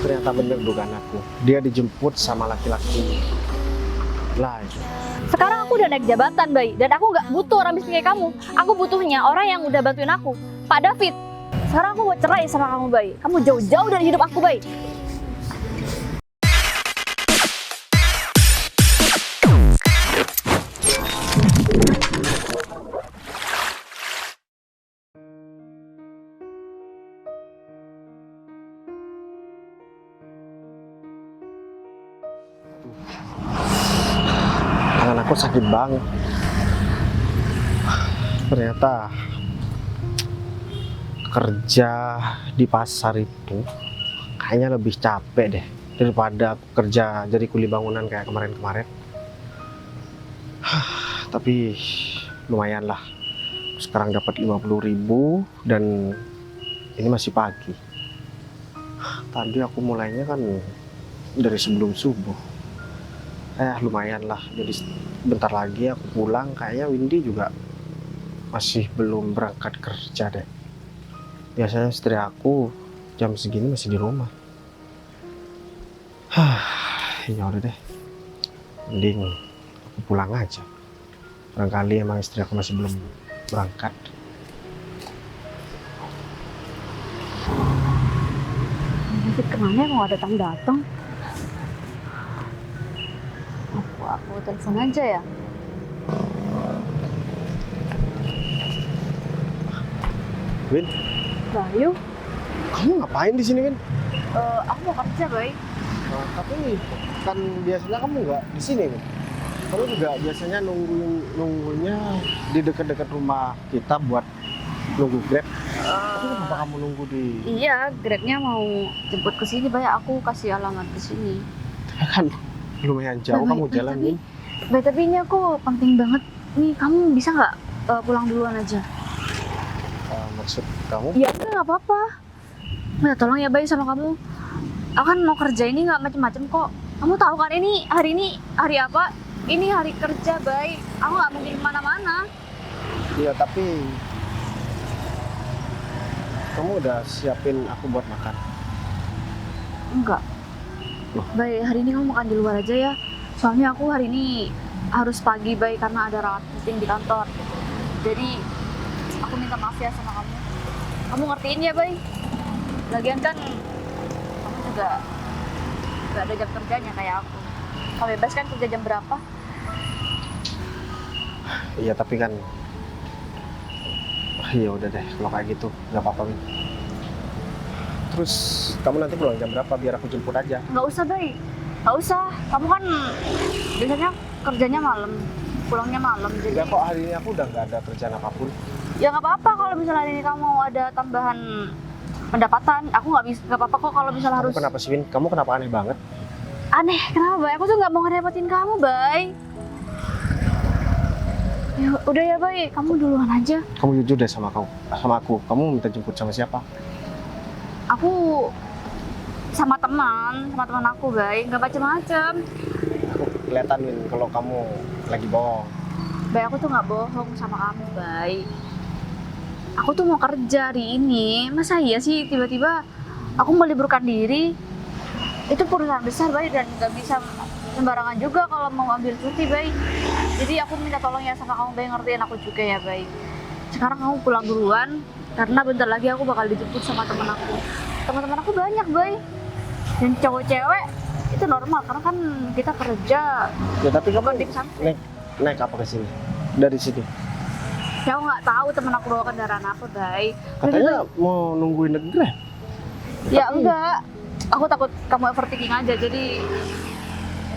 Ternyata bener dugaan aku. Dia dijemput sama laki-laki lain. Sekarang aku udah naik jabatan, Bay. Dan aku nggak butuh orang miskin kayak kamu. Aku butuhnya orang yang udah bantuin aku. Pak David. Sekarang aku mau cerai sama kamu, Bay. Kamu jauh-jauh dari hidup aku, Bay. Tangan aku sakit banget. Ternyata kerja di pasar itu kayaknya lebih capek deh daripada aku kerja jadi kuli bangunan kayak kemarin-kemarin. Tapi lumayan lah. Sekarang dapat 50.000 dan ini masih pagi. Tadi aku mulainya kan dari sebelum subuh. Lumayan lah. Jadi bentar lagi aku pulang. Kayaknya Windy juga masih belum berangkat kerja deh. Biasanya istri aku jam segini masih di rumah. Ya udah deh. Mending aku pulang aja. Barangkali emang istri aku masih belum berangkat. David kemana ya? Mau datang-datang. Aku telepon aja ya. Win, Bayu, kamu ngapain di sini, Win? aku mau kerja, Bay. Tapi kan biasanya kamu nggak di sini, Win. Kamu juga biasanya nunggunya di dekat-dekat rumah kita buat nunggu Grab. Tapi kenapa kamu nunggu di? Iya, Grabnya mau jemput ke sini, Bay. Aku kasih alamat ke sini. Kan lumayan jauh kamu jalan, Win. Bay, tapi ini aku penting banget. Nih, kamu bisa nggak pulang duluan aja? Maksud kamu? Iya, nggak apa-apa. Nah, tolong ya, Bay, sama kamu. Aku kan mau kerja ini nggak macem-macem kok. Kamu tahu kan ini hari apa? Ini hari kerja, Bay. Aku nggak mungkin kemana-mana. Iya, tapi kamu udah siapin aku buat makan? Enggak. Loh? Bay, hari ini kamu makan di luar aja ya. Soalnya aku hari ini harus pagi, Bay, karena ada rapat penting di kantor. Jadi, aku minta maaf ya sama kamu. Kamu ngertiin ya, Bay? Lagian kan kamu juga gak ada jam kerjanya kayak aku. Kamu bebas kan kerja jam berapa? Iya, tapi kan ya udah deh kalau kayak gitu, nggak apa-apa, Win. Terus kamu nanti pulang jam berapa biar aku jemput aja? Nggak usah, Bay. Nggak usah. Kamu kan biasanya kerjanya malam, pulangnya malam. Jadi Enggak kok, hari ini aku udah nggak ada kerjaan apapun. ya nggak apa-apa kalau misalnya hari ini kamu mau ada tambahan pendapatan. Aku nggak apa-apa kok kalau misalnya Kamu harus. kenapa sih, Win? Kamu kenapa aneh banget? Aneh, kenapa, Bay? Aku tuh nggak mau ngerepotin kamu, Bay. Ya udah ya, Bay. Kamu duluan aja. Kamu jujur deh sama aku. Kamu minta jemput sama siapa? Aku sama teman aku, Bay. Nggak macem-macem. Aku kelihatan, Win, kalau kamu lagi bohong. Bay, aku tuh nggak bohong sama kamu, Bay. Aku tuh mau kerja hari ini. Masa iya sih tiba-tiba aku meliburkan diri? Itu perusahaan besar, Bay, dan nggak bisa sembarangan juga kalau mau ambil cuti, Bay. Jadi aku minta tolong ya sama kamu, Bay, ngertiin aku juga ya, Bay. Sekarang kamu pulang duluan, karena bentar lagi aku bakal dijemput sama teman aku. Teman-teman aku banyak, Bay. Dan cowok-cewek itu normal, karena kan kita kerja. Ya tapi kamu Bukan di pesantren. naik apa ke sini? Dari sini. Ya aku nggak tahu temen aku bawa kendaraan apa, Bay. Katanya mau nungguin Grab. Ya enggak. Aku takut kamu overthinking aja, jadi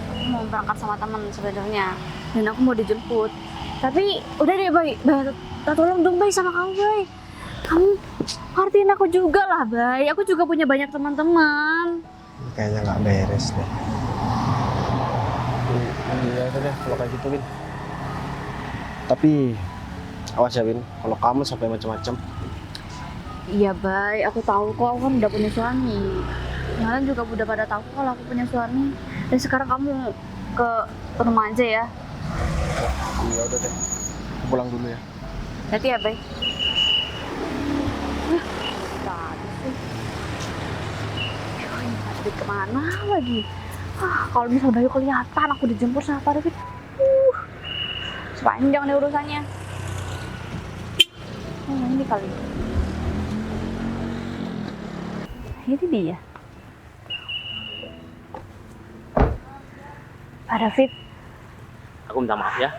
aku mau berangkat sama teman sebenarnya. Dan aku mau dijemput. Tapi udah deh, Bay. Bay, tolong dong, Bay, sama kamu, Bay. Kamu ngertiin aku juga lah, Bay. Aku juga punya banyak teman-teman. Kayaknya nggak beres deh. Iya udah deh kalau kayak gitu, Win. Tapi awas ya, Win, kalau kamu sampai macam-macam. Iya, Bay. Aku tahu kok, aku kan udah punya suami. Kalian juga udah pada tahu kalau aku punya suami. Dan sekarang kamu ke rumah aja ya. Iya udah deh. Aku pulang dulu ya. Nanti ya, Bay. Tadi sih. David kemana lagi? Kalau misal Bayu kelihatan aku dijemput sama Pak David, sepanjang nih urusannya. Ini kali. Ini dia. Pak David. Aku minta maaf ya,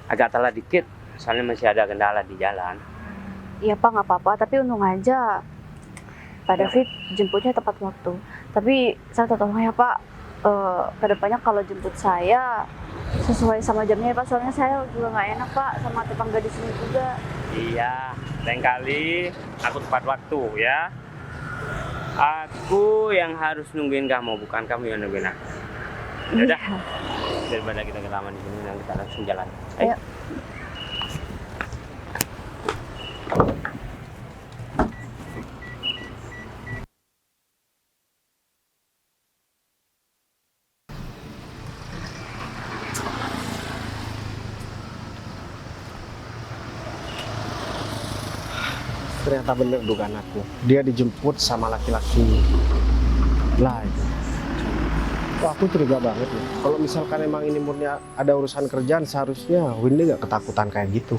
agak telat dikit, soalnya masih ada kendala di jalan. Iya Pak, nggak apa-apa. Tapi untung aja Pak David jemputnya tepat waktu. Tapi saya tolong ya Pak, kedepannya kalau jemput saya sesuai sama jamnya ya Pak. Soalnya saya juga nggak enak Pak sama tetangga di sini juga. Iya, lain kali aku tepat waktu ya. Aku yang harus nungguin kamu, bukan kamu yang nungguin aku. Udah, daripada kita kelamaan di sini, nanti kita langsung jalan. Ayo. Ayo. Ternyata bener dugaan aku. Dia dijemput sama laki-laki lain. Wah, aku curiga banget nih. Kalau misalkan emang ini murni ada urusan kerjaan, seharusnya Windy gak ketakutan kayak gitu.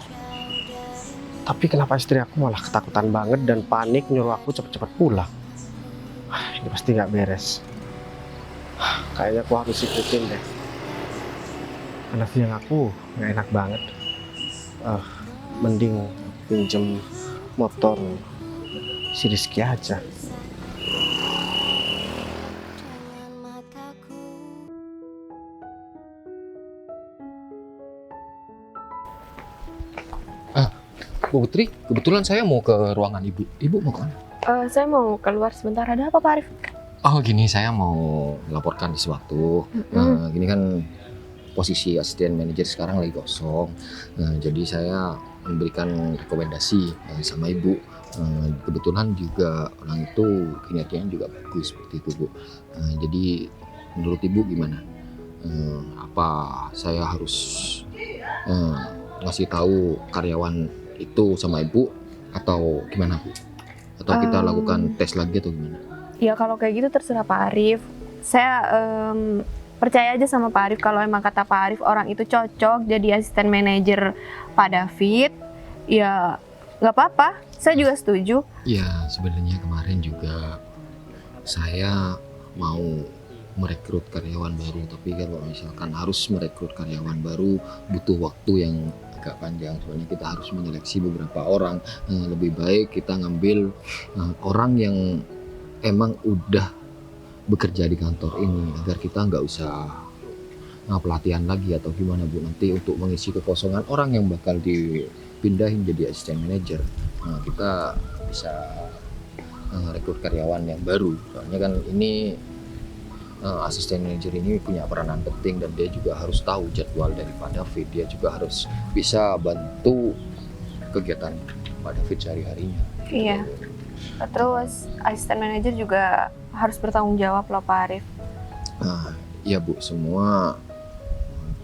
Tapi kenapa istri aku malah ketakutan banget dan panik nyuruh aku cepet-cepet pulang? Ini pasti gak beres. Kayaknya aku harus ikutin deh. Karena feeling aku gak enak banget. Mending pinjem motor si Rizky aja. Bu Putri, kebetulan saya mau ke ruangan Ibu. Ibu mau kemana? Saya mau keluar sebentar. Ada apa Pak Arif? Oh gini, saya mau melaporkan sesuatu. Gini kan posisi asisten manajer sekarang lagi kosong. Jadi saya memberikan rekomendasi sama Ibu. Kebetulan juga orang itu kinerjanya juga bagus seperti itu Bu. Jadi menurut Ibu gimana? Apa saya harus ngasih tahu karyawan itu sama Ibu atau gimana Bu? Atau kita lakukan tes lagi atau gimana? Ya kalau kayak gitu terserah Pak Arif. Saya percaya aja sama Pak Arif. Kalau emang kata Pak Arif orang itu cocok jadi asisten manajer Pak David, ya nggak apa-apa. Saya juga setuju. Ya sebenarnya kemarin juga saya mau merekrut karyawan baru, tapi kalau misalkan harus merekrut karyawan baru butuh waktu yang agak panjang, soalnya kita harus menyeleksi beberapa orang. Lebih baik kita ngambil orang yang emang udah bekerja di kantor ini agar kita nggak usah pelatihan lagi atau gimana Bu, nanti untuk mengisi kekosongan orang yang bakal dipindahin jadi asisten manajer. Kita bisa rekrut karyawan yang baru, soalnya kan ini asisten manajer ini punya peranan penting dan dia juga harus tahu jadwal dari Pak David. Dia juga harus bisa bantu kegiatan Pak David sehari-harinya. Iya. Terus asisten manajer juga harus bertanggung jawab loh Pak Arif. Iya Bu, semua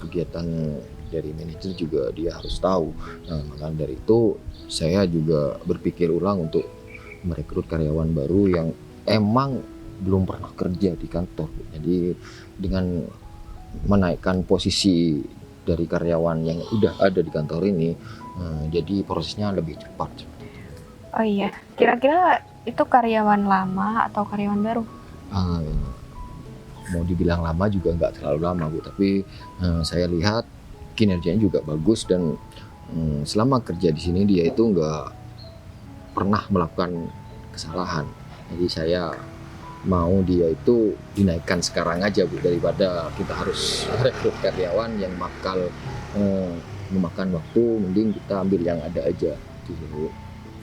kegiatan dari manajer juga dia harus tahu. Maka dari itu saya juga berpikir ulang untuk merekrut karyawan baru yang emang belum pernah kerja di kantor. Jadi dengan menaikkan posisi dari karyawan yang udah ada di kantor ini, jadi prosesnya lebih cepat. Oh iya, kira-kira itu karyawan lama atau karyawan baru? Mau dibilang lama juga nggak terlalu lama Bu, tapi saya lihat kinerjanya juga bagus dan selama kerja di sini dia itu nggak pernah melakukan kesalahan. Jadi saya mau dia itu dinaikkan sekarang aja Bu, daripada kita harus rekrut karyawan yang bakal memakan waktu. Mending kita ambil yang ada aja gitu.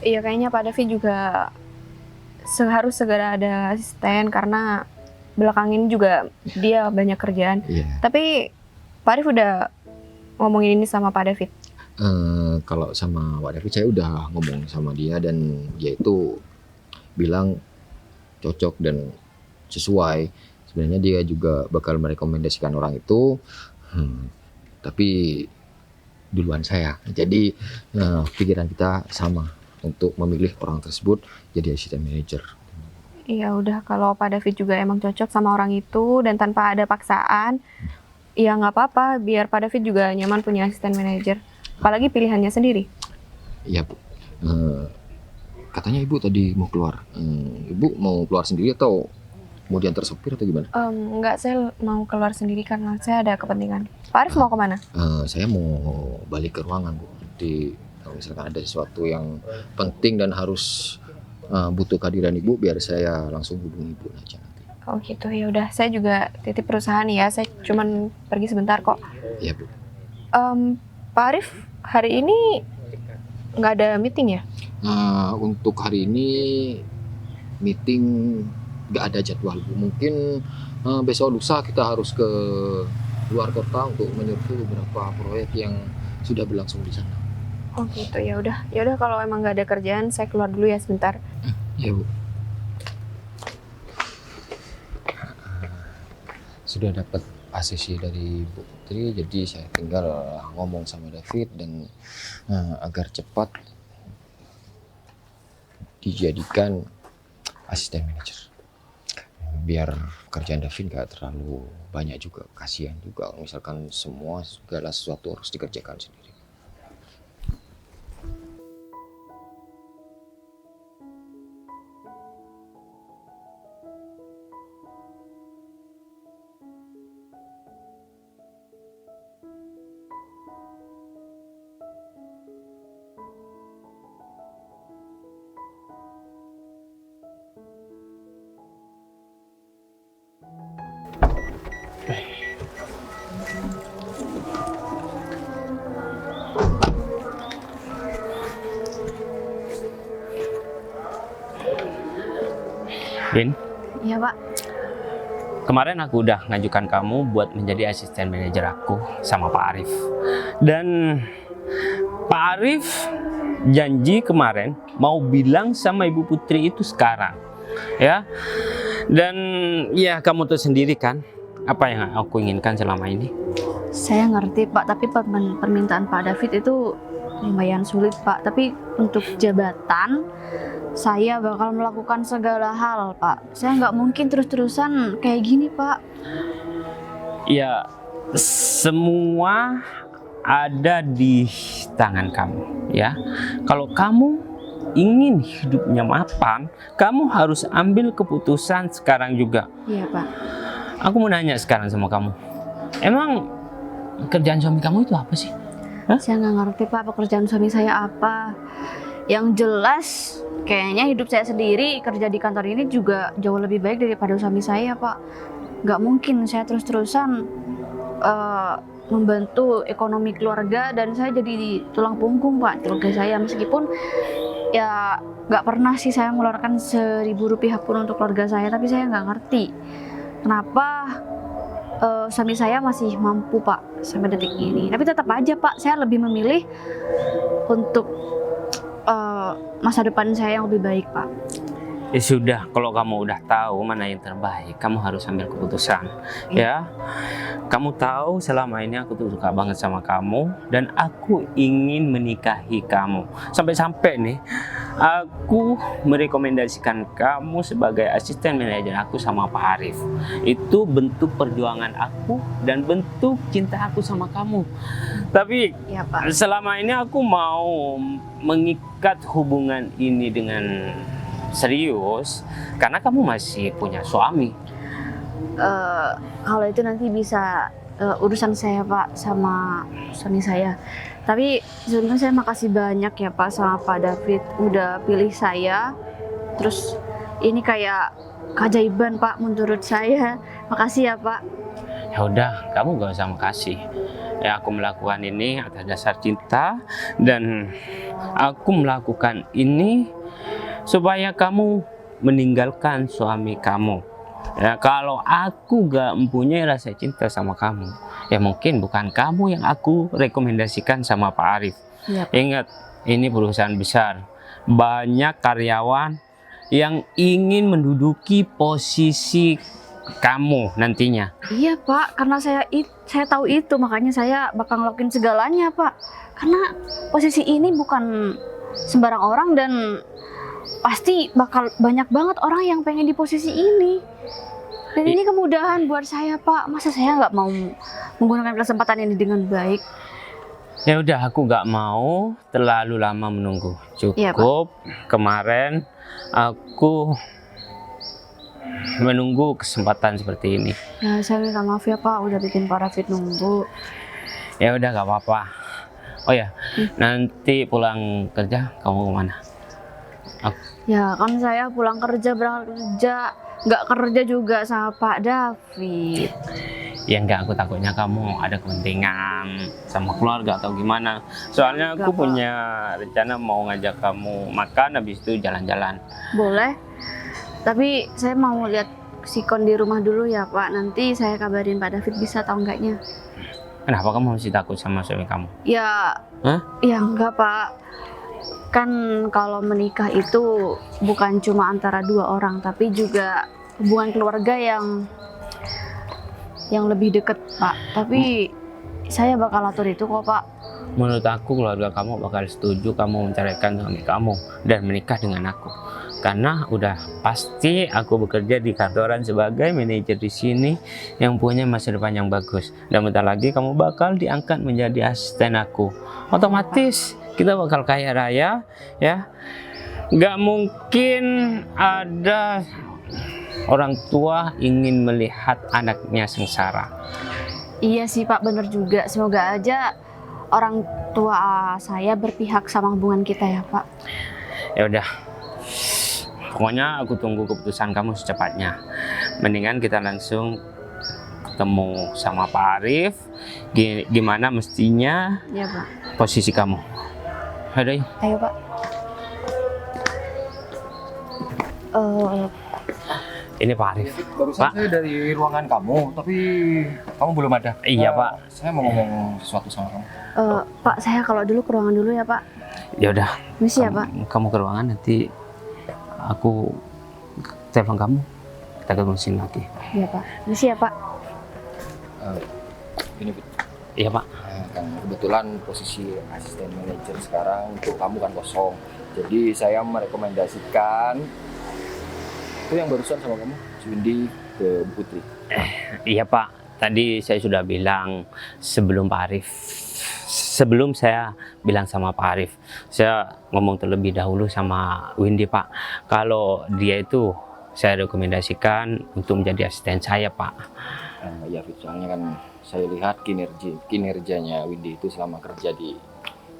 Iya, kayaknya Pak David juga harus segera ada asisten karena belakang ini juga dia banyak kerjaan. Tapi Pak Arif udah ngomongin ini sama Pak David? Kalau sama Pak David saya udah ngomong sama dia dan dia itu bilang cocok dan sesuai. Sebenarnya dia juga bakal merekomendasikan orang itu, tapi duluan saya. Jadi pikiran kita sama untuk memilih orang tersebut jadi asisten manajer. Ya udah, kalau Pak David juga emang cocok sama orang itu dan tanpa ada paksaan, ya nggak apa-apa. Biar Pak David juga nyaman punya asisten manajer. Apalagi pilihannya sendiri. Iya Bu. Katanya Ibu tadi mau keluar. Ibu mau keluar sendiri atau mau diantar sopir atau gimana? Nggak, saya mau keluar sendiri karena saya ada kepentingan. Pak Arif mau kemana? Saya mau balik ke ruangan Bu. Jadi kalau misalkan ada sesuatu yang penting dan harus butuh kehadiran Ibu, biar saya langsung hubungi Ibu aja nanti. Oh gitu, ya udah. Saya juga titip perusahaan ya. Saya cuman pergi sebentar kok. Iya Bu. Pak Arif, hari ini nggak ada meeting ya? Untuk hari ini meeting nggak ada jadwal Bu. Mungkin besok lusa kita harus ke luar kota untuk menyertai beberapa proyek yang sudah berlangsung di sana. Oh gitu, ya udah. Ya udah, kalau emang nggak ada kerjaan, saya keluar dulu ya sebentar. Ya Bu. Sudah dapat ACC dari Bu Putri, jadi saya tinggal ngomong sama David dan agar cepat dijadikan asisten manajer. Biar kerjaan David nggak terlalu banyak juga, kasihan juga misalkan segala sesuatu harus dikerjakan sendiri. Vin, Iya Pak. kemarin aku udah ngajukan kamu buat menjadi asisten manajer aku sama Pak Arif. Dan Pak Arif janji kemarin mau bilang sama Ibu Putri itu sekarang. Ya. Dan ya kamu tuh sendiri kan apa yang aku inginkan selama ini. Saya ngerti Pak, tapi permintaan Pak David itu lumayan sulit Pak. Tapi untuk jabatan, saya bakal melakukan segala hal Pak. Saya nggak mungkin terus-terusan kayak gini Pak. Ya, semua ada di tangan kamu, ya. Kalau kamu ingin hidupnya mapan, kamu harus ambil keputusan sekarang juga. Iya Pak. Aku mau nanya sekarang sama kamu, emang kerjaan suami kamu itu apa sih? Saya nggak ngerti Pak pekerjaan suami saya apa. Yang jelas kayaknya hidup saya sendiri kerja di kantor ini juga jauh lebih baik daripada suami saya Pak. Nggak mungkin saya terus-terusan membantu ekonomi keluarga dan saya jadi tulang punggung Pak keluarga saya, meskipun ya nggak pernah sih saya mengeluarkan Rp1.000 pun untuk keluarga saya, tapi saya nggak ngerti kenapa suami saya masih mampu Pak sampai detik ini. Tapi tetap aja Pak, saya lebih memilih untuk masa depan saya yang lebih baik Pak. Ya sudah, kalau kamu udah tahu mana yang terbaik, kamu harus ambil keputusan. Ya, kamu tahu selama ini aku tuh suka banget sama kamu dan aku ingin menikahi kamu. Sampai-sampai nih, aku merekomendasikan kamu sebagai asisten manajer aku sama Pak Arif. Itu bentuk perjuangan aku dan bentuk cinta aku sama kamu. Tapi Iya Pak. selama ini aku mau mengikat hubungan ini dengan serius karena kamu masih punya suami. Kalau itu nanti bisa urusan saya Pak sama suami saya. Tapi sebenarnya saya makasih banyak ya Pak sama Pak David udah pilih saya. Terus ini kayak keajaiban Pak menurut saya. Makasih ya Pak. Ya udah, kamu gak usah makasih. Ya aku melakukan ini atas dasar cinta dan aku melakukan ini supaya kamu meninggalkan suami kamu. Ya, kalau aku gak mempunyai rasa cinta sama kamu, ya mungkin bukan kamu yang aku rekomendasikan sama Pak Arif. Iya, Pak. Ingat, ini perusahaan besar. Banyak karyawan yang ingin menduduki posisi kamu nantinya. Iya Pak, karena saya tahu itu, makanya saya bakal ngelakuin segalanya Pak. Karena posisi ini bukan sembarang orang dan pasti bakal banyak banget orang yang pengen di posisi ini. Dan ini kemudahan buat saya, Pak. Masa saya nggak mau menggunakan kesempatan ini dengan baik? Ya udah, aku nggak mau terlalu lama menunggu. Iya, Pak. Cukup kemarin aku menunggu kesempatan seperti ini. Ya, saya minta maaf ya, Pak. Udah bikin Pak Rafid nunggu. Ya udah, nggak apa-apa. Oh ya, nanti pulang kerja kamu kemana? Ya, kan saya pulang kerja, berangkat kerja. Nggak kerja juga sama Pak David. Ya enggak, aku takutnya kamu ada kepentingan sama keluarga atau gimana. Soalnya aku Enggak, Pak. punya rencana mau ngajak kamu makan, habis itu jalan-jalan. Boleh. Tapi saya mau lihat sikon di rumah dulu ya, Pak. Nanti saya kabarin Pak David bisa atau enggaknya. Kenapa kamu masih takut sama suami kamu? Ya, Hah? ya enggak, Pak. Kan kalau menikah itu bukan cuma antara dua orang, tapi juga hubungan keluarga yang lebih deket, Pak. Tapi saya bakal atur itu kok, Pak. Menurut aku keluarga kamu bakal setuju kamu menceraikan suami kamu dan menikah dengan aku. Karena udah pasti aku bekerja di kantoran sebagai manajer di sini yang punya masa depan yang bagus. Dan bentar lagi kamu bakal diangkat menjadi asisten aku. Otomatis kita bakal kaya raya, ya. Nggak mungkin ada orang tua ingin melihat anaknya sengsara. Iya sih, Pak, bener juga. Semoga aja orang tua saya berpihak sama hubungan kita ya, Pak. Ya udah, pokoknya aku tunggu keputusan kamu secepatnya. Mendingan kita langsung ketemu sama Pak Arif. Gimana mestinya Iya, Pak. posisi kamu? Ayo, yuk. Ayo, Pak. Ini Pak Arif. Barusan Pak. saya dari ruangan kamu, tapi kamu belum ada. Iya, Pak. Saya mau ngomong sesuatu sama kamu. Pak, saya kalau dulu ke ruangan dulu ya, Pak. Ya udah, Misi ya, Pak. kamu ke ruangan, nanti aku telepon kamu. Kita ketemu sini lagi. Iya, Pak. Misi ya, Pak. Ini Iya, Pak. kan kebetulan posisi asisten manajer sekarang untuk kamu kan kosong. Jadi saya merekomendasikan itu yang barusan sama kamu, si Windy ke Bu Putri. Iya, Pak. Tadi saya sudah bilang sebelum Pak Arif. Sebelum saya bilang sama Pak Arif, saya ngomong terlebih dahulu sama Windy, Pak. Kalau dia itu saya rekomendasikan untuk menjadi asisten saya, Pak. Ya, Fit, soalnya kan saya lihat kinerjanya Windy itu selama kerja di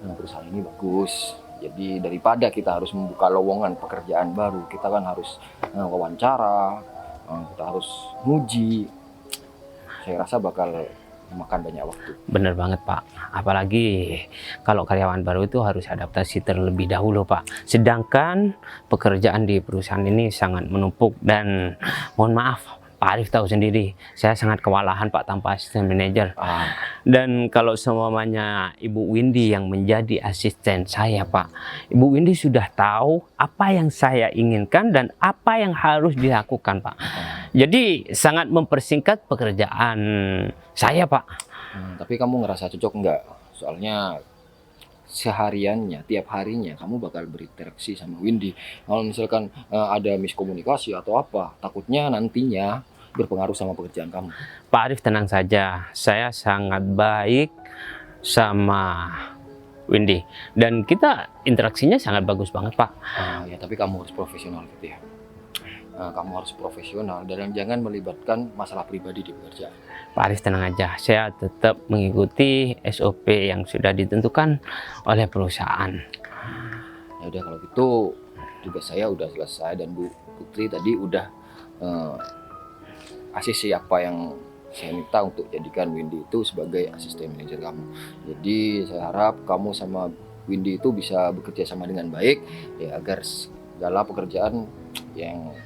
perusahaan ini bagus. Jadi daripada kita harus membuka lowongan pekerjaan baru, kita kan harus wawancara, kita harus nguji. Saya rasa bakal memakan banyak waktu. Bener banget, Pak. Apalagi kalau karyawan baru itu harus adaptasi terlebih dahulu, Pak. Sedangkan pekerjaan di perusahaan ini sangat menumpuk dan mohon maaf, Pak Arif tahu sendiri, saya sangat kewalahan, Pak, tanpa asisten manajer. Dan kalau semuanya Ibu Windy yang menjadi asisten saya, Pak, Ibu Windy sudah tahu apa yang saya inginkan dan apa yang harus dilakukan, Pak. Jadi sangat mempersingkat pekerjaan saya, Pak. Tapi kamu ngerasa cocok nggak? Soalnya sehariannya, tiap harinya kamu bakal berinteraksi sama Windy. Kalau misalkan ada miskomunikasi atau apa, takutnya nantinya berpengaruh sama pekerjaan kamu. Pak Arif tenang saja, saya sangat baik sama Windy dan kita interaksinya sangat bagus banget, Pak. Ya, tapi kamu harus profesional gitu ya. Kamu harus profesional dan jangan melibatkan masalah pribadi di pekerjaan. Pak Arif tenang aja, saya tetap mengikuti SOP yang sudah ditentukan oleh perusahaan. Ya udah, kalau gitu tugas saya udah selesai dan Bu Putri tadi udah ACC apa yang saya minta untuk jadikan Windy itu sebagai asisten manajer kamu. Jadi saya harap kamu sama Windy itu bisa bekerja sama dengan baik ya, agar segala pekerjaan yang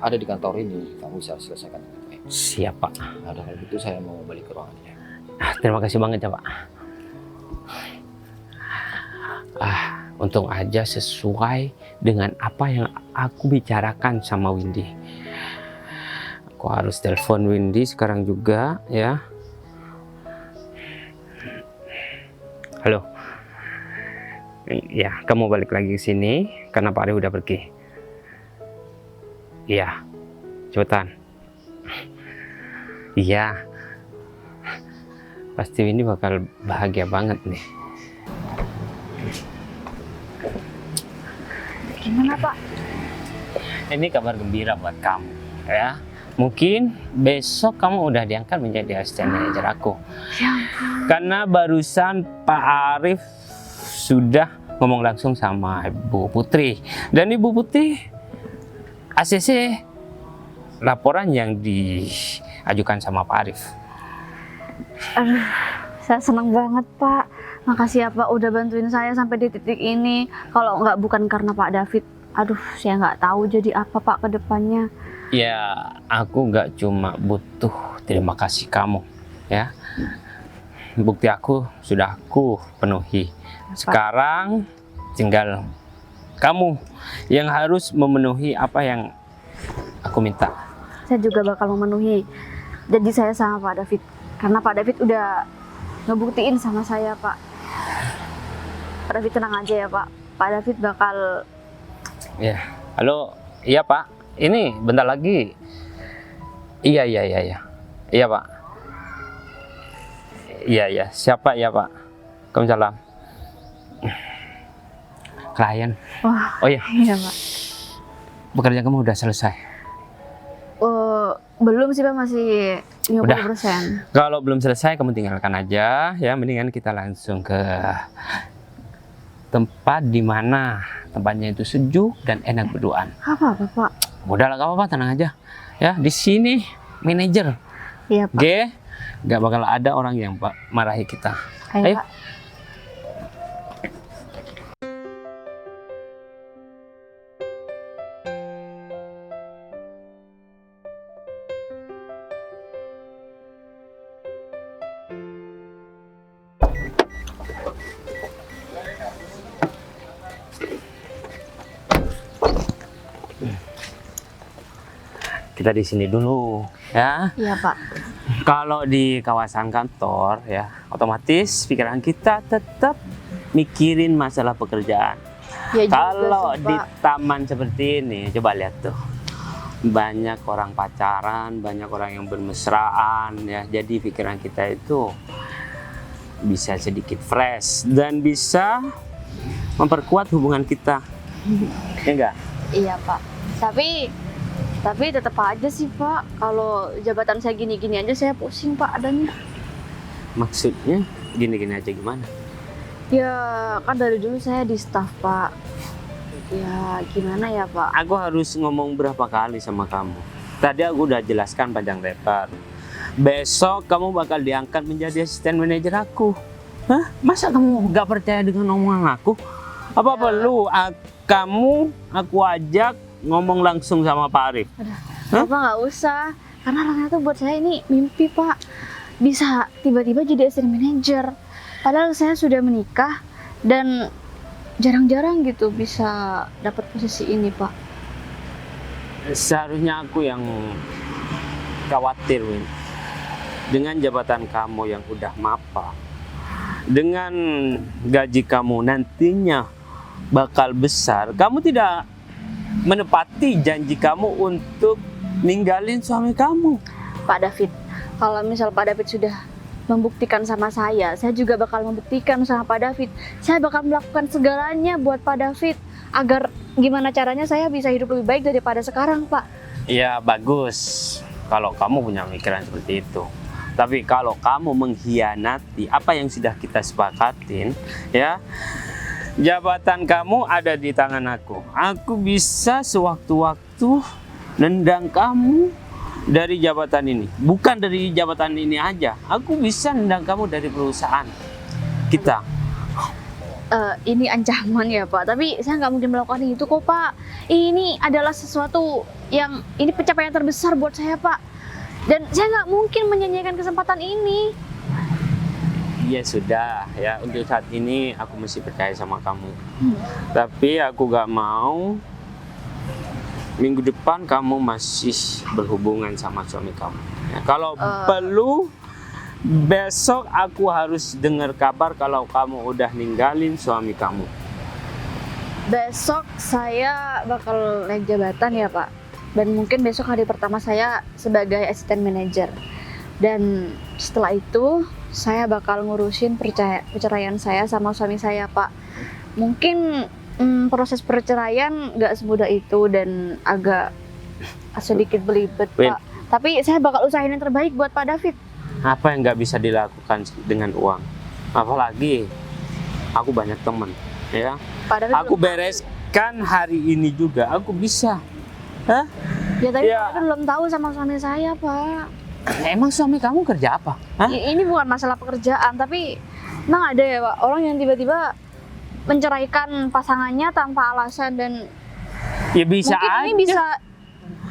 ada di kantor ini kamu bisa selesaikan dengan baik. Siap, Pak. Nah, kalau gitu saya mau balik ke ruangannya. Terima kasih banget ya, Pak. Untung aja sesuai dengan apa yang aku bicarakan sama Windy. Aku harus telepon Windy sekarang juga ya. Halo. Ya, kamu balik lagi ke sini karena Pak Arif udah pergi. Iya, cepetan. Iya, pasti ini bakal bahagia banget nih. Gimana Pak? Ini kabar gembira buat kamu, ya. Mungkin besok kamu udah diangkat menjadi asisten manajer aku. Ya ampun. Karena barusan Pak Arif sudah ngomong langsung sama Ibu Putri. Dan Ibu Putri ACC laporan yang diajukan sama Pak Arif. Aduh, saya senang banget Pak. Makasih ya Pak udah bantuin saya sampai di titik ini. Kalau nggak bukan karena Pak David, aduh saya nggak tahu jadi apa Pak ke depannya. Ya, aku nggak cuma butuh terima kasih kamu, ya. Bukti aku sudah aku penuhi. Sekarang tinggal kamu yang harus memenuhi apa yang aku minta. Saya juga bakal memenuhi janji saya sama Pak David. Karena Pak David udah ngebuktiin sama saya Pak. Pak David tenang aja ya Pak. Pak David bakal... Ya, halo, iya Pak. Ini bentar lagi. Iya. Iya Pak. Iya. Siapa ya Pak? Waalaikumsalam. Klien. Wah, Oh iya, iya Pak. pekerjaan kamu udah selesai. Belum sih Pak, masih 50%. Kalau belum selesai kamu tinggalkan aja ya. Mendingan kita langsung ke tempat di mana tempatnya itu sejuk dan enak berduaan. Apa Pak? Udah lah, gak apa-apa, tenang aja. Ya, di sini manajer. Iya Pak. Oke, gak bakal ada orang yang marahi kita. Ayo. Pak. Kita di sini dulu, ya. Iya Pak. Kalau di kawasan kantor, ya, otomatis pikiran kita tetap mikirin masalah pekerjaan. Ya juga Kalau sih, di Pak. taman seperti ini, coba lihat tuh. Banyak orang pacaran, banyak orang yang bermesraan, ya. Jadi pikiran kita itu bisa sedikit fresh dan bisa memperkuat hubungan kita. Ya enggak? Iya Pak. Tapi tetap aja sih Pak, kalau jabatan saya gini-gini aja saya pusing Pak adanya. Maksudnya gini-gini aja gimana? Ya kan dari dulu saya di staff Pak. Ya gimana ya Pak? Aku harus ngomong berapa kali sama kamu. Tadi aku udah jelaskan panjang lebar. Besok kamu bakal diangkat menjadi asisten manajer aku. Hah? Masa kamu gak percaya dengan omongan aku? Apa Ya. perlu aku ajak ngomong langsung sama Pak Arif? Hah? Bapak nggak usah, karena ternyata buat saya ini mimpi Pak. Bisa tiba-tiba jadi asisten manajer. Padahal saya sudah menikah dan jarang-jarang gitu bisa dapat posisi ini Pak. Seharusnya aku yang khawatir, Win. Dengan jabatan kamu yang udah mapan, dengan gaji kamu nantinya bakal besar, kamu tidak menepati janji kamu untuk ninggalin suami kamu. Pak David, kalau misal Pak David sudah membuktikan sama saya juga bakal membuktikan sama Pak David. Saya bakal melakukan segalanya buat Pak David agar gimana caranya saya bisa hidup lebih baik daripada sekarang, Pak. Ya bagus kalau kamu punya pikiran seperti itu. Tapi kalau kamu mengkhianati apa yang sudah kita sepakatin, ya, jabatan kamu ada di tangan aku. Aku bisa sewaktu-waktu nendang kamu dari jabatan ini. Bukan dari jabatan ini aja. Aku bisa nendang kamu dari perusahaan kita. Ini ancaman ya Pak, tapi saya nggak mungkin melakukan itu kok Pak. Ini adalah sesuatu yang ini pencapaian terbesar buat saya Pak. Dan saya nggak mungkin menyanyiakan kesempatan ini. Ya sudah, ya untuk saat ini aku mesti percaya sama kamu. Tapi aku gak mau minggu depan kamu masih berhubungan sama suami kamu. Ya, kalau perlu besok aku harus dengar kabar kalau kamu udah ninggalin suami kamu. Besok saya bakal naik jabatan ya Pak. Dan mungkin besok hari pertama saya sebagai asisten manajer. Dan setelah itu saya bakal ngurusin perceraian saya sama suami saya Pak. Mungkin proses perceraian nggak semudah itu dan agak sedikit belibet Win. Pak. Tapi saya bakal usahain yang terbaik buat Pak David. Apa yang nggak bisa dilakukan dengan uang? Apalagi aku banyak teman, ya. Pak David Aku belum- bereskan hari ini juga, aku bisa. Hah? Ya tapi Ya. Pak David belum tahu sama suami saya Pak. Emang suami kamu kerja apa? Hah? Ini bukan masalah pekerjaan, tapi emang ada ya Pak orang yang tiba-tiba menceraikan pasangannya tanpa alasan dan Ya bisa mungkin aja. ini bisa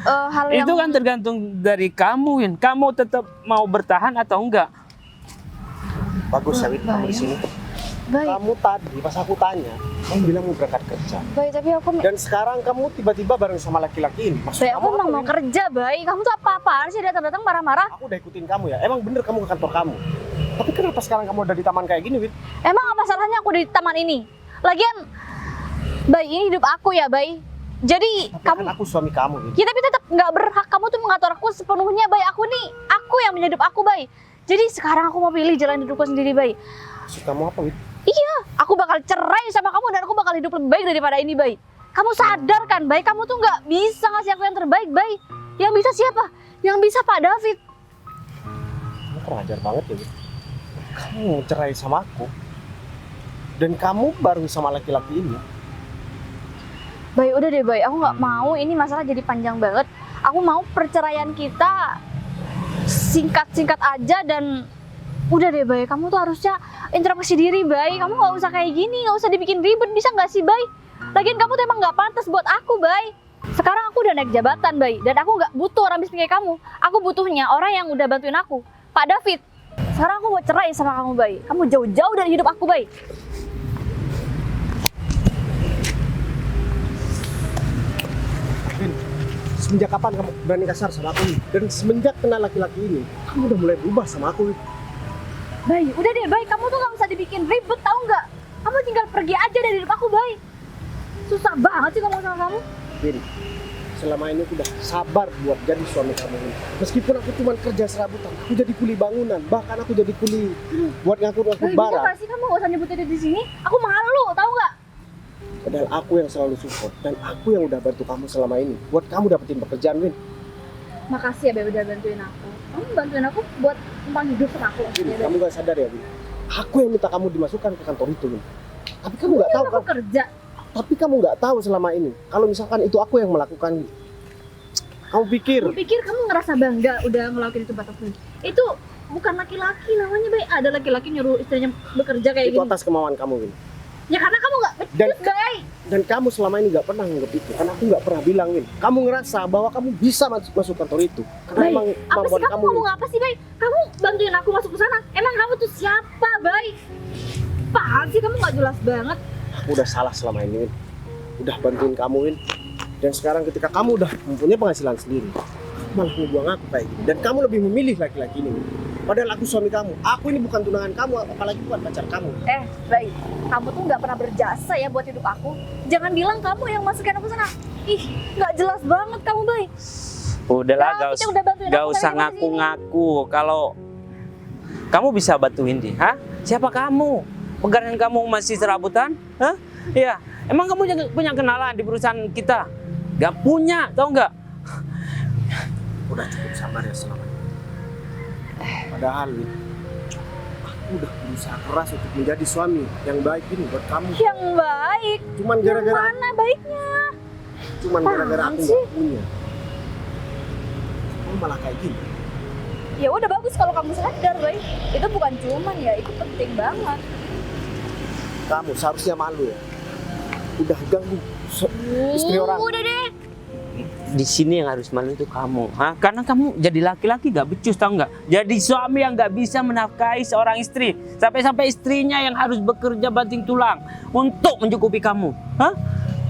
hal yang Itu kan tergantung dari kamu, Win. Kamu tetap mau bertahan atau enggak? Bagus ya, Win, kamu di sini. baik, Kamu tadi pas aku tanya, kamu bilang mau berangkat kerja. baik tapi aku Dan sekarang kamu tiba-tiba bareng sama laki-laki ini. Maksud baik, aku kamu emang apa, mau Win? kerja baik. Kamu tuh apa-apaan sih datang-datang marah-marah? Aku udah ikutin kamu ya. Emang bener kamu ke kantor kamu. Tapi kenapa sekarang kamu udah di taman kayak gini, Win? Emang apa salahnya aku di taman ini? Lagian, baik ini hidup aku ya, baik. Jadi Tapi kamu, kan aku suami kamu, Win. ya tapi tetap nggak berhak kamu tuh mengatur aku sepenuhnya, baik. Aku nih, aku yang punya hidup aku, baik. Jadi sekarang aku mau pilih jalan hidupku sendiri, baik. Maksud kamu apa, Win? Iya, aku bakal cerai sama kamu dan aku bakal hidup lebih baik daripada ini, baik. Kamu sadar kan, baik? Kamu tuh nggak bisa ngasih aku yang terbaik, baik. Yang bisa siapa? Yang bisa Pak David. Kamu kurang ajar banget ya, Win. Kamu mau cerai sama aku. Dan kamu bareng sama laki-laki ini. Baik, udah deh, baik. Aku nggak mau ini masalah jadi panjang banget. Aku mau perceraian kita singkat-singkat aja dan udah deh, baik. Kamu tuh harusnya introspeksi diri, baik. Kamu nggak usah kayak gini, nggak usah dibikin ribet, bisa nggak sih, baik? Lagian kamu tuh emang nggak pantas buat aku, baik. Sekarang aku udah naik jabatan, baik. Dan aku nggak butuh orang miskin kayak kamu. Aku butuhnya orang yang udah bantuin aku, Pak David. Sekarang aku mau cerai sama kamu, baik. Kamu jauh-jauh dari hidup aku, baik. Win, semenjak kapan kamu berani kasar sama aku, Win? Dan semenjak kenal laki-laki ini, kamu udah mulai berubah sama aku, Win. Baik, udah deh, baik. Kamu tuh nggak usah dibikin ribet, tahu nggak? Kamu tinggal pergi aja dari hidup aku, baik. Susah banget sih ngomong sama kamu. Win, selama ini aku udah sabar buat jadi suami kamu, Win. Meskipun aku cuma kerja serabutan, aku jadi kuli bangunan, bahkan aku jadi kuli buat ngangkut-ngangkut Baik, bisa barang. nggak sih kamu nggak usah nyebut itu di sini? Aku malu, tahu nggak? Padahal aku yang selalu support dan aku yang udah bantu kamu selama ini buat kamu dapetin pekerjaan, Win. Makasih ya, Beb, udah bantuin aku. Kamu bantuin aku buat numpang hidup sama aku. Win, Ya, Beb. kamu gak sadar ya, Win? Aku yang minta kamu dimasukkan ke kantor itu, Win. Tapi kamu nggak tahu Aku kan? kerja. Tapi kamu nggak tahu selama ini. Kalau misalkan itu aku yang melakukan, Win. Kamu pikir? Aku pikir kamu ngerasa bangga udah ngelakuin itu buat aku. Itu bukan laki-laki namanya, baik. Ada laki-laki nyuruh istrinya bekerja kayak Itu gini. atas kemauan kamu, Win. Ya karena kamu nggak Dan becus, baik. dan kamu selama ini nggak pernah nganggep itu. Karena aku nggak pernah bilang, Win. Kamu ngerasa bahwa kamu bisa masuk kantor itu. Karena Baik. emang Apa sih kemampuan kamu kamu, ngomong apa sih, baik? Kamu bantuin aku masuk ke sana. Emang kamu tuh siapa, baik? Apaan sih kamu nggak jelas banget? Aku udah salah selama ini, Win. Udah bantuin kamu, Win. Dan sekarang ketika kamu udah mempunyai penghasilan sendiri, malah ngebuang aku kayak gini. Dan kamu lebih memilih laki-laki ini, Win. Padahal aku suami kamu. Aku ini bukan tunangan kamu, apalagi bukan pacar kamu. Baik, kamu tuh nggak pernah berjasa ya buat hidup aku. Jangan bilang kamu yang masukin aku sana. Ih, nggak jelas banget kamu, baik. Udahlah, David gak yang udah bantuin gak aku usah sampai di sini. ngaku-ngaku kalau kamu bisa bantuin dia. Hah? Siapa kamu? Pegangan kamu masih serabutan? Hah? Iya. Emang kamu punya kenalan di perusahaan kita? Gak punya, tau nggak? Udah cukup sabar ya selama ini. Padahal, Win, aku udah berusaha keras untuk menjadi suami yang baik ini buat kamu. Yang baik. Cuman Yang gara-gara mana baiknya? aku sih? nggak punya. Kamu malah kayak gini. Ya udah bagus kalau kamu sadar, baik. Itu bukan cuman ya, itu penting banget. Kamu seharusnya malu ya. Udah ganggu istri orang. Udah deh. Di sini yang harus malu itu kamu, Hah? Karena kamu jadi laki-laki gak becus, tau nggak? Jadi suami yang gak bisa menafkahi seorang istri, sampai-sampai istrinya yang harus bekerja banting tulang untuk mencukupi kamu, Hah?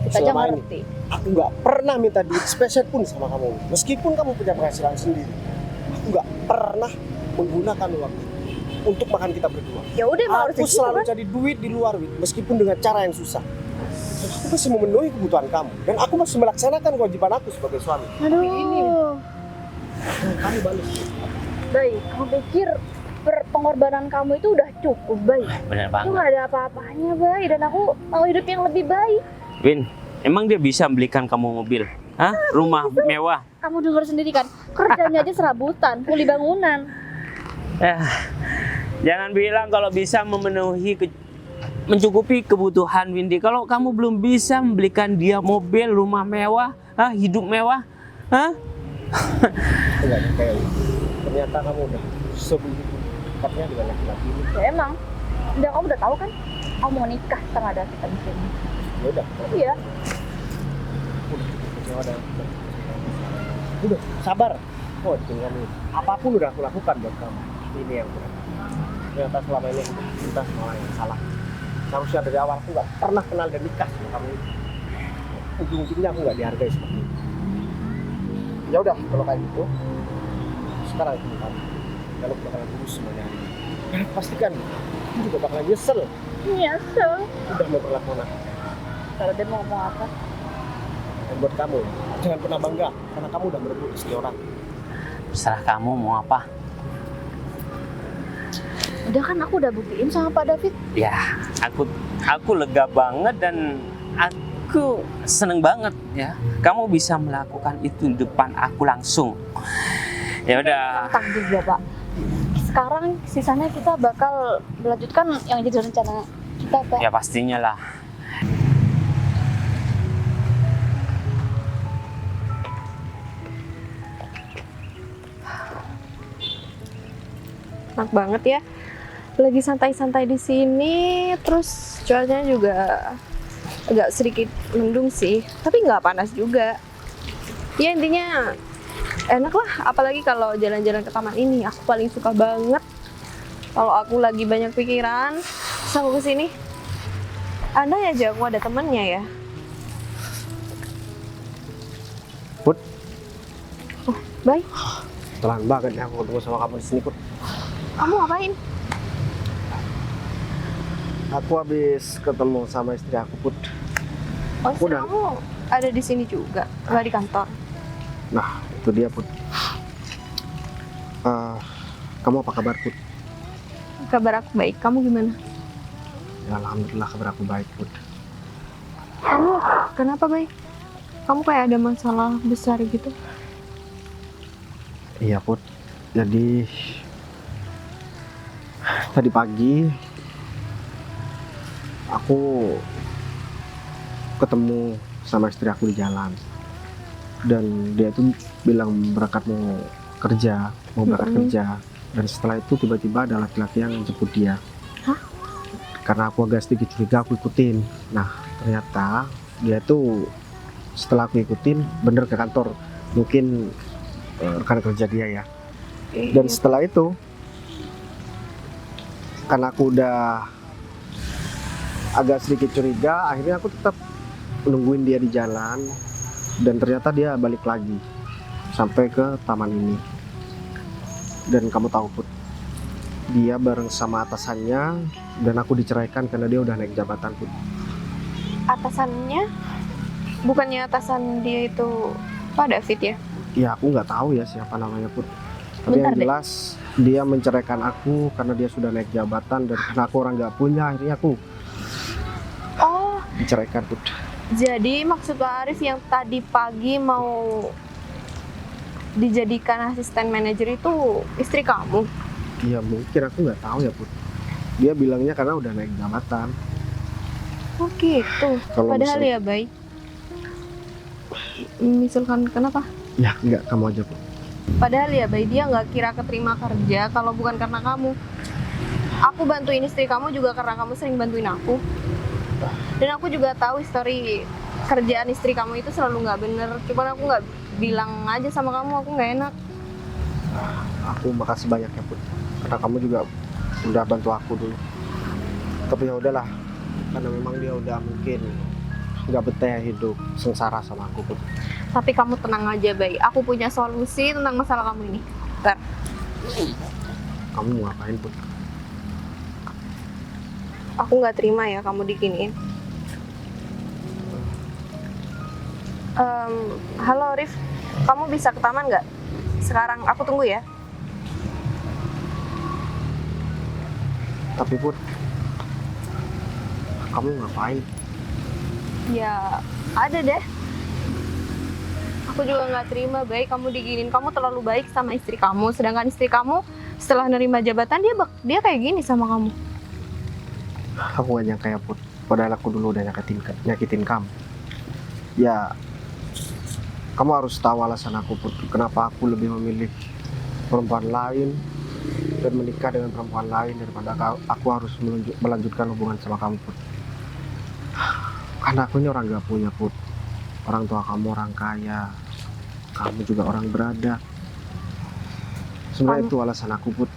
Kita aja Selama ini, ngerti. aku nggak pernah minta duit spesial pun sama kamu. Meskipun kamu punya penghasilan sendiri, aku nggak pernah menggunakan uang itu untuk makan kita berdua. Ya udah emang harus Aku gitu, selalu kan? cari duit di luar, Win, meskipun dengan cara yang susah. Aku masih memenuhi kebutuhan kamu dan aku masih melaksanakan kewajiban aku sebagai suami. Aduh. Kamu balik. Baik, kamu pikir pengorbanan kamu itu udah cukup, baik? Bener Itu banget. nggak ada apa-apanya, baik. Dan aku mau hidup yang lebih baik. Win, emang dia bisa belikan kamu mobil? Hah? Rumah mewah? Kamu dengar sendiri kan, kerjanya aja serabutan, kuli bangunan. Jangan bilang kalau bisa mencukupi kebutuhan Windy. Kalau kamu belum bisa membelikan dia mobil, rumah mewah, hidup mewah, Enggak kayak gitu. Ternyata kamu udah sebegitu dekatnya dengan laki-laki ini. Ya emang, kamu udah tahu kan, kamu mau nikah setelah ada kita di sini. Ya udah, Iya. udah cukup kecewa dan udah sabar. Oh, tinggal kamu. Apapun udah aku lakukan buat kamu. Ini yang benar. Ternyata selama ini aku cinta sama orang yang salah. Seharusnya dari awal aku nggak pernah kenal dan nikah sama kamu. Ujung-ujungnya aku nggak dihargai seperti itu. Ya udah, kalau kayak gitu, sekarang aku kamu. Kalau aku bakalan lulus semuanya. Dan aku pastikan, aku juga bakalan nyesel. Nyesel. Udah mau perlakuan aku. Kalau dia mau ngomong apa? Dan buat kamu, jangan pernah bangga karena kamu udah merebut istri orang. Terserah kamu mau apa. Udah kan aku udah buktiin sama Pak David. Ya, aku lega banget dan aku seneng banget ya. Kamu bisa melakukan itu di depan aku langsung. Ya udah. Takdir Bapak. Sekarang sisanya kita bakal melanjutkan yang jadi rencana kita, Pak. Ya pastinya lah. Enak banget ya. Lagi santai-santai di sini, terus cuacanya juga agak sedikit mendung sih, tapi nggak panas juga. Ya intinya enak lah, apalagi kalau jalan-jalan ke taman ini. Aku paling suka banget kalau aku lagi banyak pikiran, terus aku kesini. Andai aja aku ada temennya ya. Put, Oh, baik. telan banget ya aku ketemu sama kamu di sini, Put. Kamu ngapain? Aku habis ketemu sama istri aku, Put. Oh, Aku udah- kamu ada di sini juga, nggak di kantor? Nah, itu dia, Put. Kamu apa kabar, Put? Kabar aku baik, kamu gimana? Ya, alhamdulillah kabar aku baik, Put. Kamu kenapa baik? Kamu kayak ada masalah besar gitu? Iya, Put. Jadi tadi pagi aku ketemu sama istri aku di jalan dan dia tuh bilang berangkat mau berangkat kerja, dan setelah itu tiba-tiba ada laki-laki yang jemput dia. Hah? Karena aku agak sedikit curiga, aku ikutin. Nah, ternyata dia tuh setelah aku ikutin bener ke kantor, mungkin rekan kerja dia ya. Dan setelah itu, karena aku udah agak sedikit curiga, akhirnya aku tetap nungguin dia di jalan, dan ternyata dia balik lagi sampai ke taman ini. Dan kamu tahu, Put, dia bareng sama atasannya, dan aku diceraikan karena dia udah naik jabatan, Put. Atasannya, bukannya atasan dia itu Pak David ya? Ya, aku nggak tahu ya siapa namanya, Put. Tapi Bentar yang deh. jelas dia menceraikan aku karena dia sudah naik jabatan, dan karena aku orang nggak punya, akhirnya aku Oh, diceraikan, Put. jadi maksud Pak Arif yang tadi pagi mau dijadikan asisten manajer itu istri kamu? Ya mungkin, aku nggak tahu ya, Put. Dia bilangnya karena udah naik jabatan. Oh gitu. Kalau Padahal misal- ya baik. Misalkan kenapa? Ya nggak, kamu aja, Put. Padahal ya baik, dia nggak kira keterima kerja kalau bukan karena kamu. Aku bantuin istri kamu juga karena kamu sering bantuin aku. Dan aku juga tahu histori kerjaan istri kamu itu selalu nggak bener. Cuman aku nggak bilang aja sama kamu, aku nggak enak. Aku makasih banyak ya, Put, karena kamu juga udah bantu aku dulu. Tapi ya udahlah, karena memang dia udah mungkin nggak betah hidup sengsara sama aku, Put. Tapi kamu tenang aja baik. Aku punya solusi tentang masalah kamu ini. Bentar. Kamu mau ngapain, Put? Aku nggak terima ya kamu diginiin. Halo Rif, kamu bisa ke taman nggak? Sekarang aku tunggu ya. Tapi Put, kamu ngapain? Ya, ada deh. Aku juga nggak terima, baik kamu diginin. Kamu terlalu baik sama istri kamu, sedangkan istri kamu setelah nerima jabatan dia kayak gini sama kamu. Aku gak nyangka ya Put, padahal aku dulu udah nyakitin kamu. Ya, kamu harus tahu alasan aku Put, kenapa aku lebih memilih perempuan lain dan menikah dengan perempuan lain daripada aku harus melanjutkan hubungan sama kamu Put. Karena aku ini orang gak punya Put. Orang tua kamu orang kaya, kamu juga orang berada. Sebenarnya itu alasan aku Put.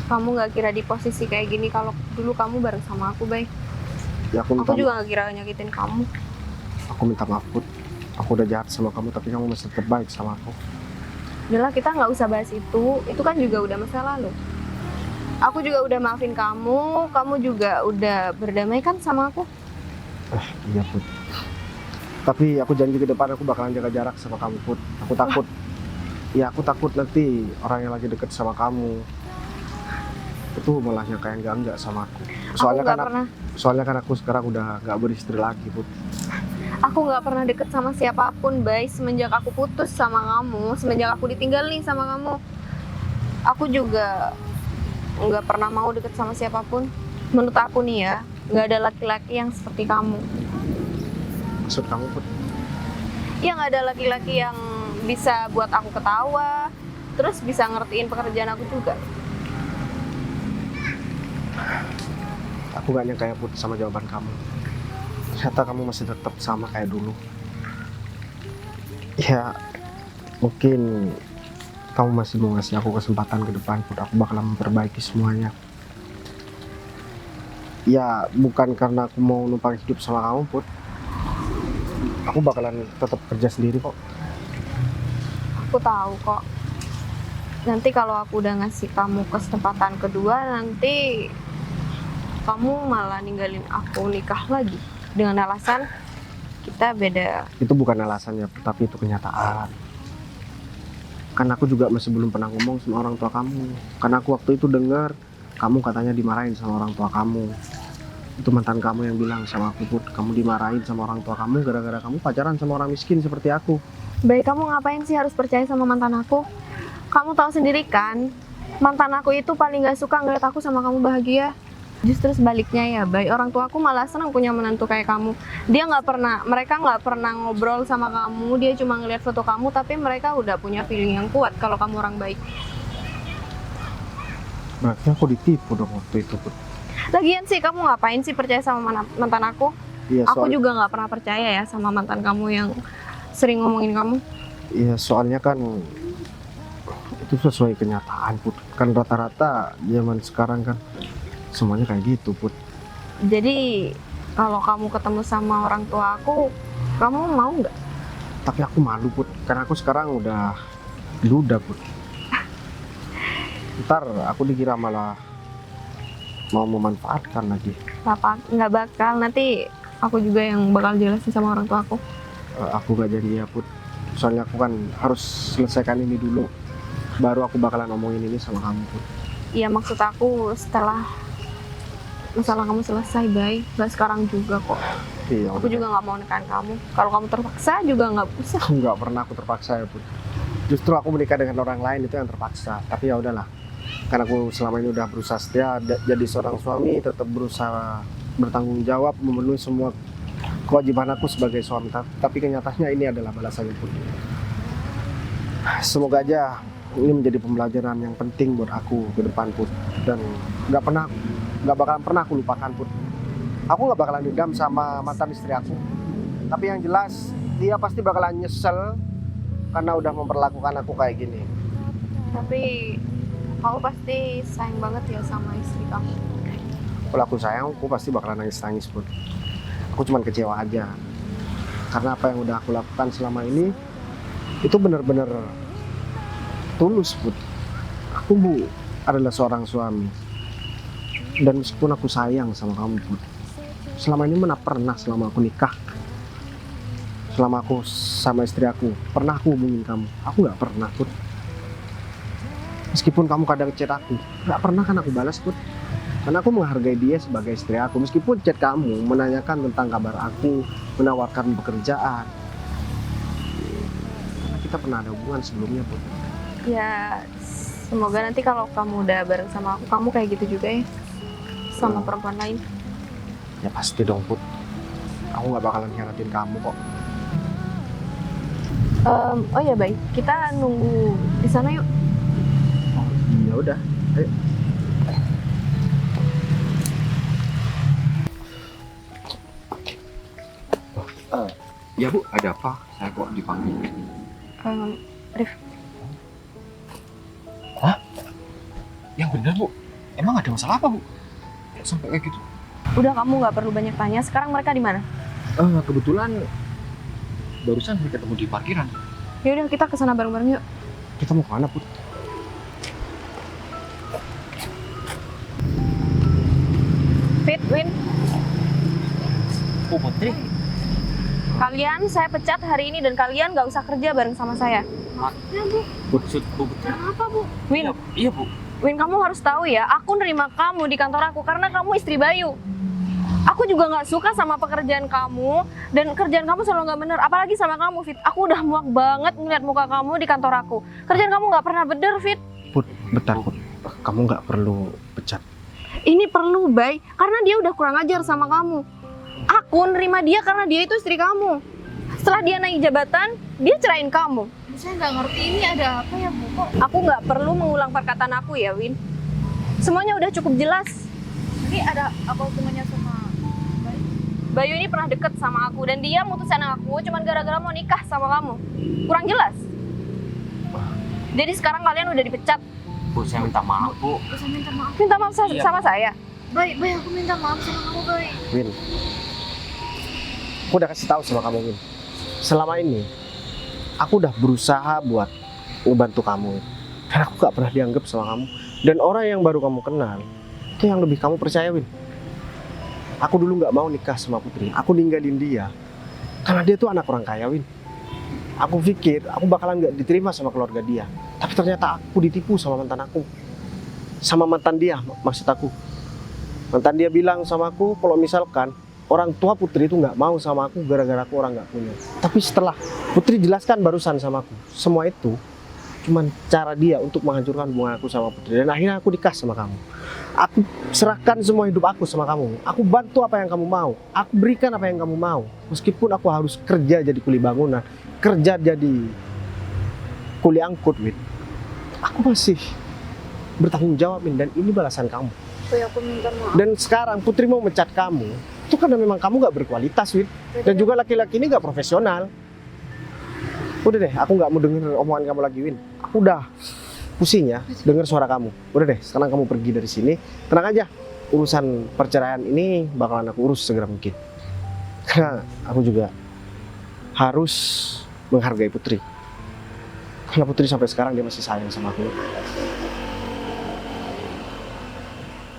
Kamu nggak kira di posisi kayak gini kalau dulu kamu bareng sama aku, baik. Ya aku Juga nggak kira nyakitin kamu. Aku minta maaf Put. Aku udah jahat sama kamu tapi kamu masih tetap baik sama aku. Udahlah, kita nggak usah bahas itu kan juga udah masa lalu. Aku juga udah maafin kamu juga udah berdamai kan sama aku. Iya Put. Tapi aku janji ke depan aku bakalan jaga jarak sama kamu Put. Aku takut. Ya aku takut nanti orang yang lagi deket sama kamu itu malah yang kayak enggak sama aku. Soalnya kan aku sekarang udah nggak beristri lagi Put. Aku nggak pernah deket sama siapapun, Bay. Semenjak aku putus sama kamu, semenjak aku ditinggal nih sama kamu, aku juga nggak pernah mau deket sama siapapun. Menurut aku nih ya, nggak ada laki-laki yang seperti kamu. Maksud kamu Put? Ya nggak ada laki-laki yang bisa buat aku ketawa, terus bisa ngertiin pekerjaan aku juga. Aku gak nyangka ya Put sama jawaban kamu. Ternyata kamu masih tetap sama kayak dulu. Ya mungkin kamu masih mau ngasih aku kesempatan ke depan Put. Aku bakalan memperbaiki semuanya. Ya bukan karena aku mau numpang hidup sama kamu Put. Aku bakalan tetap kerja sendiri kok. Aku tahu kok. Nanti kalau aku udah ngasih kamu kesempatan kedua, nanti kamu malah ninggalin aku nikah lagi dengan alasan kita beda. Itu bukan alasannya, tapi itu kenyataan. Kan aku juga masih belum pernah ngomong sama orang tua kamu. Karena aku waktu itu dengar kamu katanya dimarahin sama orang tua kamu. Itu mantan kamu yang bilang sama aku Put, kamu dimarahin sama orang tua kamu gara-gara kamu pacaran sama orang miskin seperti aku. Baik, kamu ngapain sih harus percaya sama mantan aku? Kamu tahu sendiri kan, mantan aku itu paling gak suka ngeliat aku sama kamu bahagia. Justru sebaliknya ya, Bay. Orang tua aku malah senang punya menantu kayak kamu. Mereka nggak pernah ngobrol sama kamu, dia cuma ngeliat foto kamu, tapi mereka udah punya feeling yang kuat kalau kamu orang baik. Berarti aku ditipu dong waktu itu Put. Lagian sih, kamu ngapain sih percaya sama mantan aku? Iya, Aku juga nggak pernah percaya ya sama mantan kamu yang sering ngomongin kamu. Iya, soalnya kan itu sesuai kenyataan Put. Kan rata-rata zaman sekarang kan semuanya kayak gitu Put. Jadi kalau kamu ketemu sama orang tua aku, kamu mau nggak? Tapi aku malu Put, karena aku sekarang udah duda Put. Ntar aku dikira malah mau memanfaatkan lagi. Nggak bakal, nanti aku juga yang bakal jelasin sama orang tua aku. Aku gak janji ya Put. Soalnya aku kan harus selesaikan ini dulu, baru aku bakalan ngomongin ini sama kamu Put. Iya, maksud aku setelah masalah kamu selesai, Bay. Nggak sekarang juga kok. Iya, Aku juga nggak mau nikahin kamu. Kalau kamu terpaksa juga nggak usah. nggak pernah aku terpaksa ya Put. Justru aku menikah dengan orang lain itu yang terpaksa. Tapi ya udahlah, karena aku selama ini udah berusaha setia jadi seorang suami, tetap berusaha bertanggung jawab memenuhi semua kewajiban aku sebagai suami. Tapi kenyataannya ini adalah balasannya Put. Semoga aja ini menjadi pembelajaran yang penting buat aku ke depan Put. Dan nggak bakalan pernah aku lupakan Put. Aku nggak bakalan dendam sama mantan istri aku. Tapi yang jelas dia pasti bakalan nyesel karena udah memperlakukan aku kayak gini. Tapi kamu pasti sayang banget ya sama istri kamu. Kalau aku sayang, aku pasti bakalan nangis-nangis Put. Aku cuman kecewa aja. Karena apa yang udah aku lakukan selama ini itu benar-benar tulus Put. Aku adalah seorang suami. Dan meskipun aku sayang sama kamu Put, selama ini mana pernah selama aku nikah selama aku sama istri aku, pernah aku hubungin kamu? Aku nggak pernah, Put. Meskipun kamu kadang chat aku, nggak pernah kan aku balas, Put. Karena aku menghargai dia sebagai istri aku. Meskipun chat kamu menanyakan tentang kabar aku, menawarkan pekerjaan. Karena kita pernah ada hubungan sebelumnya, Put. Ya, semoga nanti kalau kamu udah bareng sama aku, kamu kayak gitu juga ya. Sama perempuan lain. Ya pasti dong, Put. Aku nggak bakalan hianatin kamu kok. Oh ya baik, kita nunggu di sana yuk. Ya udah, ayo. Ya Bu, ada apa? Saya kok dipanggil? Rif, Yang benar Bu, emang ada masalah apa Bu? Sampai kayak gitu? udah kamu nggak perlu banyak tanya. Sekarang mereka di mana? Kebetulan barusan saya ketemu di parkiran. Ya udah kita kesana bareng-bareng yuk. Kita mau kemana, Put? Fit, Win, Bu Putri, kalian saya pecat hari ini dan kalian nggak usah kerja bareng sama saya. maksud Bu Putri. Kenapa Bu? Win, Iya Bu. Win, kamu harus tahu ya, aku nerima kamu di kantor aku karena kamu istri Bayu. Aku juga nggak suka sama pekerjaan kamu dan kerjaan kamu selalu nggak bener. Apalagi sama kamu, Fit. Aku udah muak banget ngeliat muka kamu di kantor aku. Kerjaan kamu nggak pernah bener, Fit. Put, bentar, Put. Kamu nggak perlu pecat. Ini perlu, Bay, karena dia udah kurang ajar sama kamu. Aku nerima dia karena dia itu istri kamu. Setelah dia naik jabatan, dia cerain kamu. Saya nggak ngerti ini ada apa ya Bu? Kok Aku nggak perlu mengulang perkataan aku ya, Win. Semuanya udah cukup jelas. ini ada apa hubungannya sama Bayu? Bayu ini pernah deket sama aku dan dia mutusin aku cuman gara-gara mau nikah sama kamu. Kurang jelas. Jadi sekarang kalian udah dipecat. Bu, saya minta maaf Bu. Saya minta maaf. Minta maaf Iya. sama saya. Baik, aku minta maaf sama kamu, Baik. Win, aku udah kasih tahu sama kamu, Win. Selama ini, aku udah berusaha buat ngebantu kamu, Win. Dan aku gak pernah dianggap sama kamu. Dan orang yang baru kamu kenal, itu yang lebih kamu percaya, Win. Aku dulu gak mau nikah sama Putri. Aku ninggalin dia. Karena dia tuh anak orang kaya, Win. Aku pikir aku bakalan gak diterima sama keluarga dia. Tapi ternyata aku ditipu sama mantan aku. Sama mantan dia, maksud aku. Mantan dia bilang sama aku kalau misalkan orang tua Putri itu nggak mau sama aku gara-gara aku orang nggak punya. Tapi setelah Putri jelaskan barusan sama aku, semua itu cuman cara dia untuk menghancurkan hubungan aku sama Putri. Dan akhirnya aku nikah sama kamu. Aku serahkan semua hidup aku sama kamu. Aku bantu apa yang kamu mau. Aku berikan apa yang kamu mau. Meskipun aku harus kerja jadi kuli bangunan, kerja jadi kuli angkut, Win. Aku masih bertanggung jawab, Win. Dan ini balasan kamu. Aku minta maaf. Dan sekarang Putri mau mecat kamu, itu karena memang kamu nggak berkualitas, Win. Dan juga laki-laki ini nggak profesional. Udah deh, aku nggak mau denger omongan kamu lagi, Win. Aku udah pusing ya denger suara kamu. Udah deh, sekarang kamu pergi dari sini. Tenang aja, urusan perceraian ini bakalan aku urus segera mungkin. Karena aku juga harus menghargai Putri. Karena Putri sampai sekarang dia masih sayang sama aku.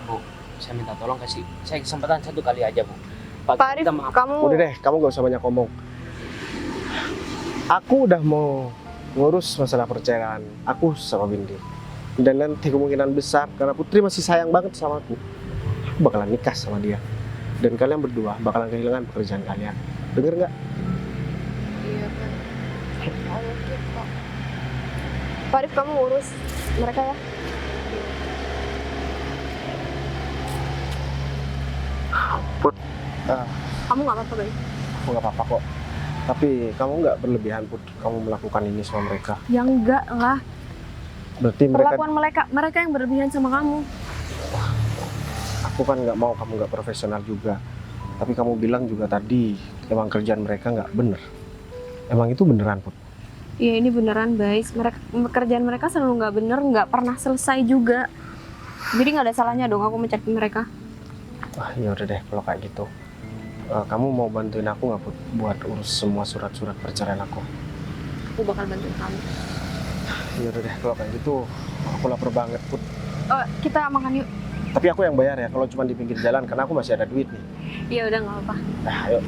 Bu, saya minta tolong kasih saya kesempatan satu kali aja Bu. Pak Arif, minta maaf. kamu Udah deh, kamu gak usah banyak ngomong. Aku udah mau ngurus masalah perceraian aku sama Windy. Dan nanti kemungkinan besar, karena Putri masih sayang banget sama aku bakalan nikah sama dia. Dan kalian berdua bakalan kehilangan pekerjaan kalian. Denger nggak? Iya, Pak. Oke, Pak. Pak Arif, kamu urus mereka ya. Put, Kamu nggak apa-apa, Bay. aku nggak apa-apa kok. Tapi kamu nggak berlebihan, Put. Kamu melakukan ini sama mereka. Ya enggak lah. Berarti mereka, Perlakuan mereka yang berlebihan sama kamu. aku kan nggak mau kamu nggak profesional juga. Tapi kamu bilang juga tadi, emang kerjaan mereka nggak bener. Emang itu beneran, Put? Iya, ini beneran, Bay. Kerjaan mereka selalu nggak bener, nggak pernah selesai juga. Jadi nggak ada salahnya dong aku mencari mereka. Wah, ya udah deh kalau kayak gitu. Kamu mau bantuin aku nggak, Put, buat urus semua surat-surat perceraian aku? Aku bakal bantuin kamu. Ya udah deh kalau kayak gitu. Aku lapar banget, Put. Kita makan yuk. Tapi aku yang bayar ya kalau cuma di pinggir jalan karena aku masih ada duit nih. Iya udah nggak apa-apa. Nah, ayo.